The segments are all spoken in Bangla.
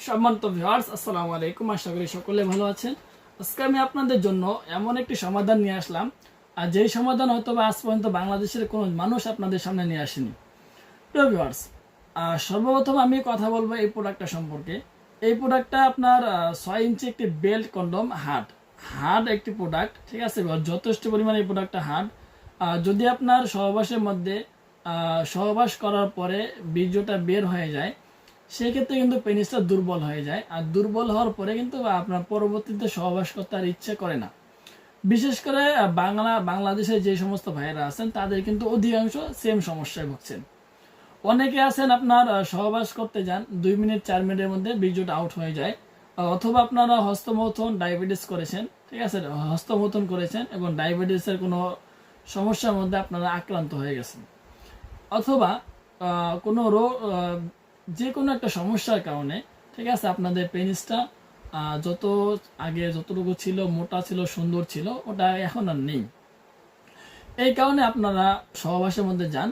সম্মানিত ভিউয়ার্স, আসসালামু আলাইকুম। আশা করি সকলে ভালো আছেন। আজকে আমি আপনাদের জন্য এমন একটি সমাধান নিয়ে আসলাম, আর যেই সমাধান হয়তো বা আজ পর্যন্ত বাংলাদেশের কোনো মানুষ আপনাদের সামনে নিয়ে আসেনি। প্রিয় ভিউয়ার্স, সর্বপ্রথম আমি কথা বলবো এই প্রোডাক্টটা সম্পর্কে। এই প্রোডাক্টটা আপনার 6 ইঞ্চি একটি বেল্ট কন্ডম হার্ড একটি প্রোডাক্ট, ঠিক আছে। যথেষ্ট পরিমাণে এই প্রোডাক্টটা হার্ড। যদি আপনার সহবাসের মধ্যে সহবাস করার পরে বীর্যটা বের হয়ে যায়, সেই ক্ষেত্রে কিন্তু পেনিসটা দুর্বল হয়ে যায়, আর দুর্বল হওয়ার পরে কিন্তু আপনার পরবর্তীতে সহবাস করতে আর ইচ্ছে করে না। বিশেষ করে বাংলাদেশের যে সমস্ত ভাইয়েরা আছেন তাদের কিন্তু অধিকাংশ সেম সমস্যায় ভুগছেন। অনেকে আছেন আপনার সহবাস করতে যান, 2 মিনিট 4 মিনিটের মধ্যে বীর্যটা আউট হয়ে যায়। অথবা আপনারা হস্তমৈথুন ডায়াবেটিস করেছেন, ঠিক আছে, হস্তমৈথুন করেছেন এবং ডায়াবেটিসের কোনো সমস্যার মধ্যে আপনারা আক্রান্ত হয়ে গেছেন। অথবা কোনো রোগ, যে কোনো একটা সমস্যার কারণে, ঠিক আছে, আপনাদের পেনিসটা যত আগে যতটুকু ছিল, মোটা ছিল, সুন্দর ছিল, ওটা এখন আর নেই। এই কারণে আপনারা সহবাসের মধ্যে যান,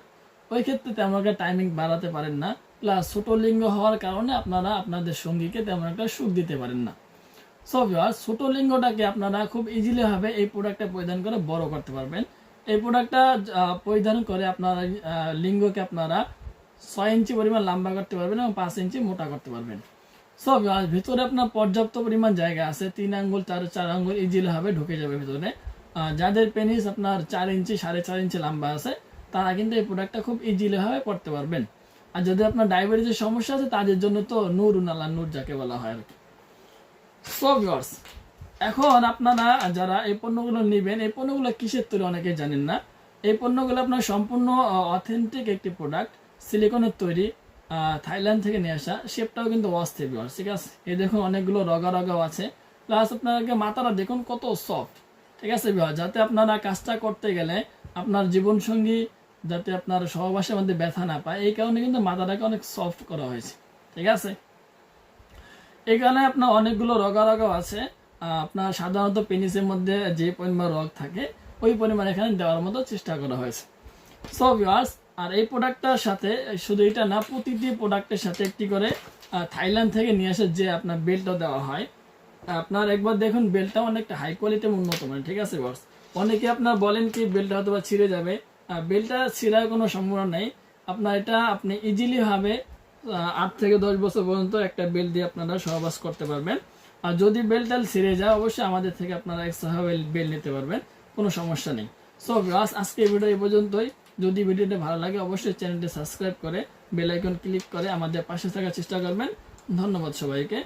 ওই ক্ষেত্রে তেমন একটা টাইমিং বাড়াতে পারেন না, প্লাস ছোট লিঙ্গ হওয়ার কারণে আপনারা আপনাদের সঙ্গীকে তেমন একটা সুখ দিতে পারেন না। সো ভিউয়ার্স, ছোট লিঙ্গটাকে আপনারা খুব ইজিলি ভাবে এই প্রোডাক্টটা পরিধান করে বড় করতে পারবেন। এই প্রোডাক্টটা পরিধান করে আপনারা লিঙ্গকে আপনারা 6 ইঞ্চি পরিমাণ লম্বা করতে পারবেন এবং 5 ইঞ্চি মোটা করতে পারবেন। সো ভিউয়ার্স, ভিতরে আপনার পর্যাপ্ত পরিমাণ জায়গা আছে, 3 আঙ্গুল 4 আঙ্গুল ইজিলি ভাবে ঢুকে যাবে ভিতরে। যাদের পেনিস আপনার 4 ইঞ্চি 4.5 ইঞ্চি লম্বা আছে, তারা কিন্তু এই প্রোডাক্টটা খুব ইজিলি ভাবে করতে পারবেন। আর যদি আপনার ডায়াবেটিসের সমস্যা আছে, তাদের জন্য তো নূর আল্লাহ নূর যাকে বলা হয় আর কি। সো ভিউয়ার্স, এখন আপনারা যারা এই পণ্যগুলো নেবেন, এই পণ্যগুলো কিসের তৈরি অনেকে জানেন না। এই পণ্যগুলো আপনার সম্পূর্ণ অথেন্টিক একটি প্রোডাক্ট, সিলিকনের তৈরি, থাইল্যান্ড থেকে নিয়ে আসা। শেপটাও কিন্তু অস্থির ভিউয়ার্স, ঠিক আছে। এই দেখুন অনেকগুলো রগাও আছে, প্লাস আপনাকে মাথাটা দেখুন কত সফট, ঠিক আছে ভিউয়ার্স। যাতে আপনারা কাজটা করতে গেলে আপনার জীবনসঙ্গী যাতে আপনার সহবাসের মধ্যে ব্যথা না পায়, এই কারণে কিন্তু মাথাটাকে অনেক সফট করা হয়েছে, ঠিক আছে। এই কারণে আপনার অনেকগুলো রগাও আছে। আপনার সাধারণত পেনিসের মধ্যে যে পরিমাণ রগ থাকে, ওই পরিমাণ এখানে দেওয়ার মতো চেষ্টা করা হয়েছে। সো ভিউয়ার্স, আর এই প্রোডাক্টটার সাথে শুধু এটা না, প্রতিটি প্রোডাক্টের সাথে একটি করে থাইল্যান্ড থেকে নিয়ে আসে যে আপনার বেল্টও দেওয়া হয়। আপনার একবার দেখুন, বেল্টটা অনেকটা হাই কোয়ালিটির উন্নত মানের, ঠিক আছে ভিউয়ার্স। অনেকে আপনার বলেন কি বেল্টটা হয়তো বা ছিঁড়ে যাবে, বেল্টটা ছিঁড়ার কোনো সম্ভাবনা নেই। আপনার এটা আপনি ইজিলি ভাবে 8 থেকে 10 বছর পর্যন্ত একটা বেল্ট দিয়ে আপনারা সহবাস করতে পারবেন। আর যদি বেল্টটা ছিঁড়ে যায়, অবশ্যই আমাদের থেকে আপনারা এক্সট্রা বেল্ট নিতে পারবেন, কোনো সমস্যা নেই। সো ভিউয়ার্স, আজকে এই ভিডিও এই পর্যন্তই। যদি ভিডিওটা ভালো লাগে, অবশ্যই চ্যানেলটি সাবস্ক্রাইব করে বেল আইকন ক্লিক করে আমাদের পাশে থাকার চেষ্টা করবেন। ধন্যবাদ সবাইকে।